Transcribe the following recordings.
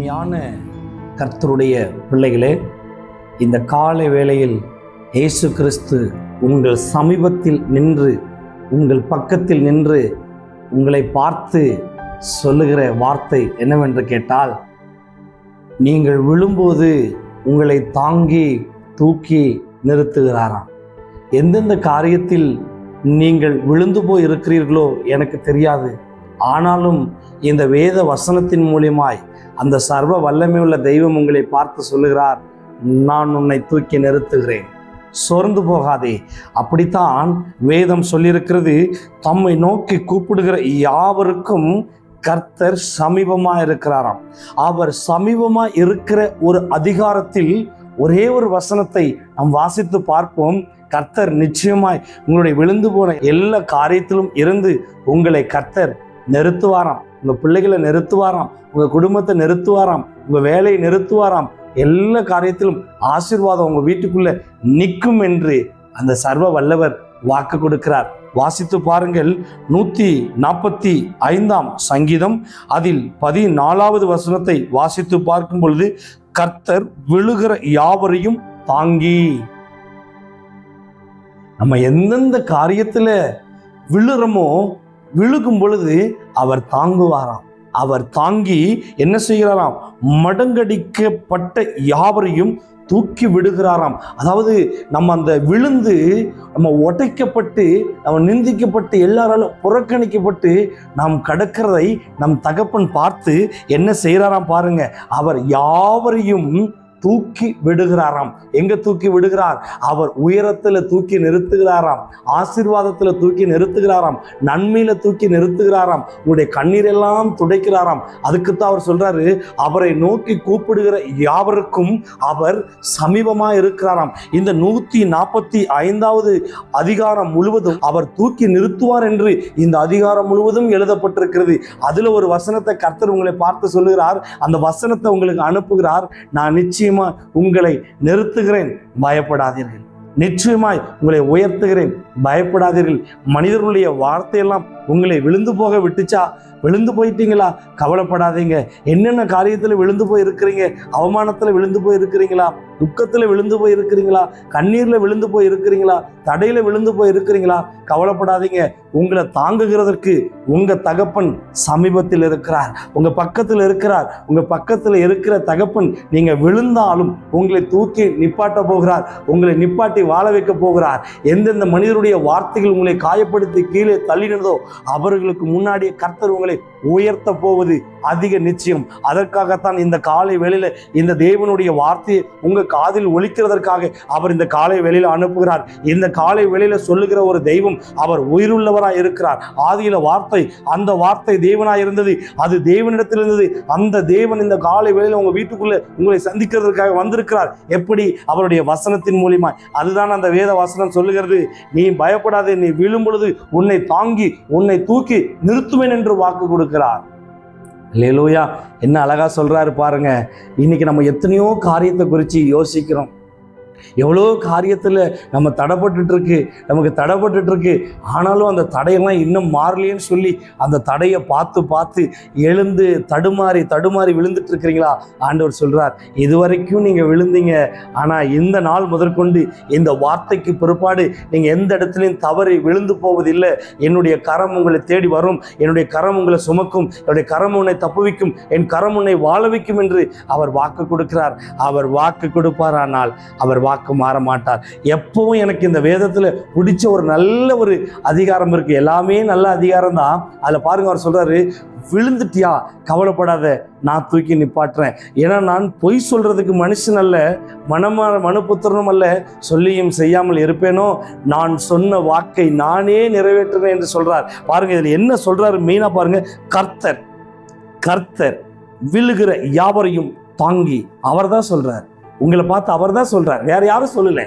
அருமையான கர்த்தருடைய பிள்ளைகளே, இந்த காலை வேளையில் இயேசு கிறிஸ்து உங்கள் சமீபத்தில் நின்று, உங்கள் பக்கத்தில் நின்று உங்களை பார்த்து சொல்லுகிற வார்த்தை என்னவென்று கேட்டால், நீங்கள் விழும்போது உங்களை தாங்கி தூக்கி நிறுத்துகிறாராம். எந்தெந்த காரியத்தில் நீங்கள் விழுந்து போய் இருக்கிறீர்களோ எனக்கு தெரியாது. ஆனாலும் இந்த வேத வசனத்தின் மூலியமாய் அந்த சர்வ வல்லமை உள்ள தெய்வம் உங்களை பார்த்து சொல்லுகிறார், நான் உன்னை தூக்கி நிறுத்துகிறேன், சோர்ந்து போகாதே. அப்படித்தான் வேதம் சொல்லியிருக்கிறது. தம்மை நோக்கி கூப்பிடுகிற யாவருக்கும் கர்த்தர் சமீபமா இருக்கிறாராம். அவர் சமீபமா இருக்கிற ஒரு அதிகாரத்தில் ஒரே ஒரு வசனத்தை நாம் வாசித்து பார்ப்போம். கர்த்தர் நிச்சயமாய் உங்களுடைய விழுந்து போன எல்லா காரியத்திலும் இருந்து உங்களை கர்த்தர் நிறுத்துவாராம். உங்க பிள்ளைகளை நிறுத்துவாராம், உங்க குடும்பத்தை நிறுத்துவாராம், உங்க வேலையை நிறுத்துவாராம். எல்லா காரியத்திலும் ஆசீர்வாதம் உங்க வீட்டுக்குள்ள நிற்கும் என்று அந்த சர்வ வல்லவர் வாக்கு கொடுக்கிறார். வாசித்து பாருங்கள். 145 சங்கீதம் அதில் 14வது வசனத்தை வாசித்து பார்க்கும் பொழுது, கர்த்தர் விழுகிற யாவரையும் தாங்கி. நம்ம எந்தெந்த காரியத்துல விழுறமோ, விழுகும் பொழுது அவர் தாங்குவாராம். அவர் தாங்கி என்ன செய்கிறாராம்? மடங்கடிக்கப்பட்ட யாவரையும் தூக்கி விடுகிறாராம். அதாவது நம்ம அந்த விழுந்து நம்ம உடைக்கப்பட்டு, நம்ம நிந்திக்கப்பட்டு, எல்லாராலும் புறக்கணிக்கப்பட்டு நாம் கடக்கிறதை நம் தகப்பன் பார்த்து என்ன செய்கிறாராம் பாருங்க. அவர் யாவரையும் தூக்கி விடுகிறாராம். எங்க தூக்கி விடுகிறார்? அவர் உயரத்துல தூக்கி நிறுத்துகிறாராம், ஆசீர்வாதத்துல தூக்கி நிறுத்துகிறாராம், நன்மையில தூக்கி நிறுத்துகிறாராம், உங்களுடைய கண்ணீரெல்லாம் துடைக்கிறாராம். அதுக்குத்தான் அவர் சொல்றாரு, அவரை நோக்கி கூப்பிடுகிற யாவருக்கும் அவர் சமீபமா இருக்கிறாராம். இந்த 145வது அதிகாரம் முழுவதும் அவர் தூக்கி நிறுத்துவார் என்று இந்த அதிகாரம் முழுவதும் எழுதப்பட்டிருக்கிறது. அதுல ஒரு வசனத்தை கர்த்தர் உங்களை பார்த்து சொல்லுகிறார். அந்த வசனத்தை உங்களுக்கு அனுப்புகிறார். நான் நிச்சயம் உங்களை நிறுத்துகிறேன், பயப்படாதீர்கள். நிச்சயமாய் உங்களை உயர்த்துகிறேன், பயப்படாதீர்கள். மனிதர்களுடைய வார்த்தையெல்லாம் உங்களை விழுந்து போக விட்டுச்சா? விழுந்து போயிட்டீங்களா? கவலைப்படாதீங்க. என்னென்ன காரியத்தில் விழுந்து போய் இருக்கிறீங்க? அவமானத்தில் விழுந்து போய் இருக்கிறீங்களா? துக்கத்தில் விழுந்து போய் இருக்கிறீங்களா? கண்ணீரில் விழுந்து போய் இருக்கிறீங்களா? தடையில விழுந்து போய் இருக்கிறீங்களா? கவலைப்படாதீங்க. உங்களை தாங்குகிறதற்கு உங்க தகப்பன் சமீபத்தில் இருக்கிறார், உங்க பக்கத்தில் இருக்கிறார். உங்க பக்கத்தில் இருக்கிற தகப்பன் நீங்க விழுந்தாலும் உங்களை தூக்கி நிப்பாட்ட போகிறார், உங்களை நிப்பாட்டி வாழ வைக்க போகிறார். எந்தெந்த மனிதருடைய வார்த்தைகள் உங்களை காயப்படுத்தி கீழே தள்ளினதோ அவர்களுக்கு முன்னாடியே கர்த்தர் உங்களை உயர்த்த போவது அதிக நிச்சயம். அதற்காகத்தான் இந்த காலை வேளையில இந்த தேவனுடைய வார்த்தையை உங்க காதில் ஒலிக்கிறதற்காக அவர் இந்த காலை வேளையில அனுப்புகிறார். இந்த காலை வேளையில சொல்லுகிற ஒரு தெய்வம் அவர் உயிருள்ளவராய் இருக்கிறார். ஆதியில வார்த்தை, அந்த வார்த்தை தேவனாய் இருந்தது, அது தேவனிடத்தில் இருந்தது. அந்த தேவன் இந்த காலை வேளையில உங்க வீட்டுக்குள்ள உங்களை சந்திக்கிறதற்காக வந்திருக்கிறார். எப்படி? அவருடைய வசனத்தின் மூலியமா. அதுதான் அந்த வேத வசனம் சொல்லுகிறது. நீ பயப்படாதே, நீ விழும் பொழுது உன்னை தாங்கி உன்னை தூக்கி நிறுத்துவேன் என்று வாக்கு கொடுக்கிறார். அல்லேலூயா! என்ன அழகா சொல்றாரு பாருங்க. இன்னைக்கு நம்ம எத்தனையோ காரியத்தை குறித்து யோசிக்கிறோம். எவ்வளோ காரியத்தில் நம்ம தடைப்பட்டு இருக்கு. ஆனாலும் அந்த தடையெல்லாம் இன்னும் மாறலையேன்னு சொல்லி அந்த தடையை பார்த்து எழுந்து தடுமாறி விழுந்துட்டு இருக்கிறீங்களா? ஆண்டவர் சொல்றார், இதுவரைக்கும் நீங்க விழுந்தீங்க. ஆனா இந்த நாள் முதற்கொண்டு இந்த வார்த்தைக்கு பிற்பாடு நீங்க எந்த இடத்துலையும் தவறி விழுந்து போவதில்லை. என்னுடைய கரம் உங்களை தேடி வரும், என்னுடைய கரம் உங்களை சுமக்கும், என்னுடைய கரம் உன்னை தப்புவிக்கும், என் கரம் உன்னை வாழ வைக்கும் என்று அவர் வாக்கு கொடுக்கிறார். அவர் வாக்கு கொடுப்பாரானால் அவர் வாக்கு மாற மாட்டார். எப்பவும் எனக்கு இந்த வேதத்துல பிடிச்ச ஒரு நல்ல ஒரு அதிகாரம் இருக்கு. எல்லாமே நல்ல அதிகாரம் தான். அதுல பாருங்க, அவர் சொல்றாரு, விழுந்துட்டியா? கவலைப்படாத, நான் தூக்கி நிப்பாட்டுறேன். ஏன்னா நான் பொய் சொல்றதுக்கு மனுஷன் அல்ல, மனுபுத்திரனும் அல்ல, சொல்லியும் செய்யாமல் இருப்பேனோ, நான் சொன்ன வாக்கை நானே நிறைவேற்றுவேன் என்று சொல்றார். பாருங்க, இதுல என்ன சொல்றாரு மெயினா பாருங்க. கர்த்தர் விழுகிற யாவரையும் தாங்கி. அவர் தான் சொல்றார். உங்களை பார்த்து அவர் தான் சொல்றார், வேற யாரும் சொல்லல.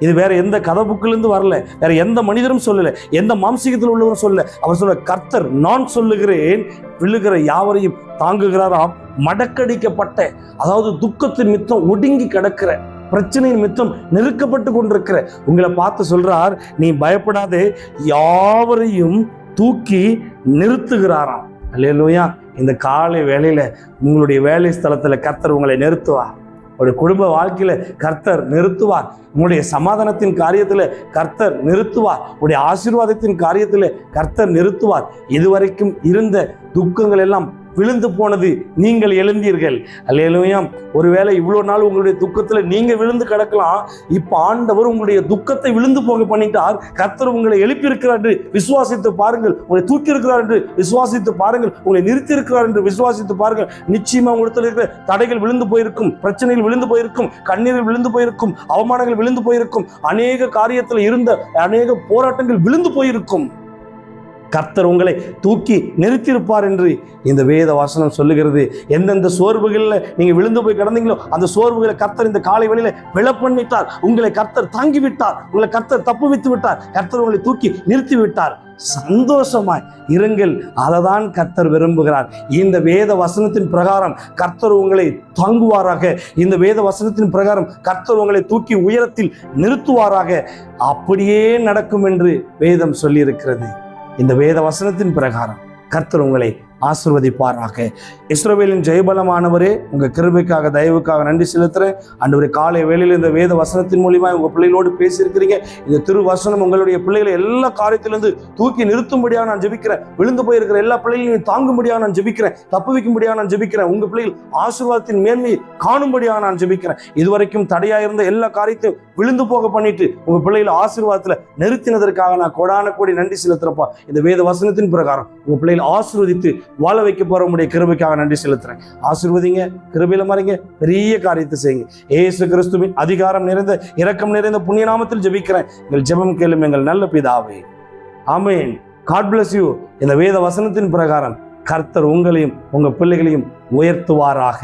இது வேற எந்த கதை புக்கிலிருந்து வரல, வேற எந்த மனிதரும் சொல்லல, எந்த மாம்சீகத்தில் உள்ளவரும் சொல்லல. அவர் சொல்ற, கர்த்தர் நான் சொல்லுகிறேன், விழுகிற யாவரையும் தாங்குகிறாராம். மடக்கடிக்கப்பட்ட, அதாவது துக்கத்தின் மித்தம் ஒடுங்கி கிடக்கிற, பிரச்சனையின் மித்தம் நெருக்கப்பட்டு கொண்டிருக்கிற உங்களை பார்த்து சொல்றார், நீ பயப்படாதே, யாவரையும் தூக்கி நிறுத்துகிறாராம். அல்லேலூயா. இந்த காலை வேளையில உங்களுடைய வேலை ஸ்தலத்துல கர்த்தர் உங்களை நிறுத்துவார். உங்களுடைய குடும்ப வாழ்க்கையில கர்த்தர் நிறுத்துவார். உங்களுடைய சமாதானத்தின் காரியத்துல கர்த்தர் நிறுத்துவார். உங்களுடைய ஆசீர்வாதத்தின் காரியத்துல கர்த்தர் நிறுத்துவார். இதுவரைக்கும் இருந்த துக்கங்கள் எல்லாம் விழுந்து போனது, நீங்கள் எழுந்தீர்கள். அல்லேலூயா. ஒருவேளை இவ்வளவு நாள் உங்களுடைய துக்கத்துல நீங்க விழுந்து கிடக்கலாம். இப்ப ஆண்டவர் உங்களுடைய துக்கத்தை விழுந்து போக பண்ணிட்டார். கர்த்தர் உங்களை எழுப்பி இருக்கிறார் என்று விசுவாசித்து பாருங்கள். உங்களை தூக்கி இருக்கிறார் என்று விசுவாசித்து பாருங்கள். உங்களை நிறுத்தி இருக்கிறார் என்று விசுவாசித்து பாருங்கள். நிச்சயமா உங்களுக்கு இருக்கிற தடைகள் விழுந்து போயிருக்கும், பிரச்சனைகள் விழுந்து போயிருக்கும், கண்ணீரில் விழுந்து போயிருக்கும், அவமானங்கள் விழுந்து போயிருக்கும், அநேக காரியத்தில் இருந்த அநேக போராட்டங்கள் விழுந்து போயிருக்கும். கர்த்தர் உங்களை தூக்கி நிறுத்தியிருப்பார் என்று இந்த வேத வசனம் சொல்லுகிறது. எந்தெந்த சோர்வுகளில் நீங்க விழுந்து போய் கிடந்தீங்களோ அந்த சோர்வுகளை கர்த்தர் இந்த காலை வேளையில விழப்பண்ணிட்டார். உங்களை கர்த்தர் தாங்கி விட்டார். உங்களை கர்த்தர் தப்புவித்து விட்டார். கர்த்தர் உங்களை தூக்கி நிறுத்தி விட்டார். சந்தோஷமாய் இருங்கள். அதை கர்த்தர் விரும்புகிறார். இந்த வேத வசனத்தின் பிரகாரம் கர்த்தர் உங்களை தாங்குவாராக. இந்த வேத வசனத்தின் பிரகாரம் கர்த்தர் உங்களை தூக்கி உயரத்தில் நிறுத்துவாராக. அப்படியே நடக்கும் என்று வேதம் சொல்லி இருக்கிறது. இந்த வேத வசனத்தின் பிரகாரம் கர்த்தர் உங்களை ஆசீர்வதிப்பாராக. இஸ்ரவேலின் ஜெயபலமானவரே, உங்க கிருபைக்காக தயவுக்காக நன்றி செலுத்துறேன். ஆண்டவரே, காலை வேளையில் இந்த வேத வசனத்தின் மூலியமா உங்க பிள்ளைகளோடு பேசியிருக்கிறீங்க. இந்த திருவசனம் உங்களுடைய பிள்ளைகளை எல்லா காரியத்திலிருந்து தூக்கி நிறுத்தும்படியாக நான் ஜெபிக்கிறேன். விழுந்து போயிருக்கிற எல்லா பிள்ளைகளையும் தாங்கும்படியாக நான் ஜெபிக்கிறேன். தப்பு வைக்கும்படியாக நான் ஜெபிக்கிறேன். உங்க பிள்ளைகள் ஆசீர்வாதத்தின் மேன்மையை காணும்படியாக நான் ஜெபிக்கிறேன். இதுவரைக்கும் தடையா இருந்த எல்லா காரியத்தையும் விழுந்து போக பண்ணிட்டு உங்க பிள்ளைகளை ஆசீர்வாதத்துல நிறுத்தினதற்காக நான் கோடான கோடி நன்றி செலுத்துறப்பா. இந்த வேத வசனத்தின் பிரகாரம் உங்க பிள்ளைகளை ஆசீர்வதித்து வாழ வைக்க போற உடைய கிருபைக்காக நன்றி செலுத்துறேன். ஆசீர்வதிங்க, கிருபையில மறைங்க, பெரிய காரியத்தை செய்யுங்க. இயேசு கிறிஸ்துவின் அதிகாரம் நிறைந்த இரக்கம் நிறைந்த புண்ணிய நாமத்தில் ஜெபிக்கிறேன். எங்கள் ஜெபம் கேளும் எங்கள் நல்ல பிதாவே. ஆமென். God bless you. இந்த வேத வசனத்தின் பிரகாரம் கர்த்தர் உங்களையும் உங்க பிள்ளைகளையும் உயர்த்துவாராக.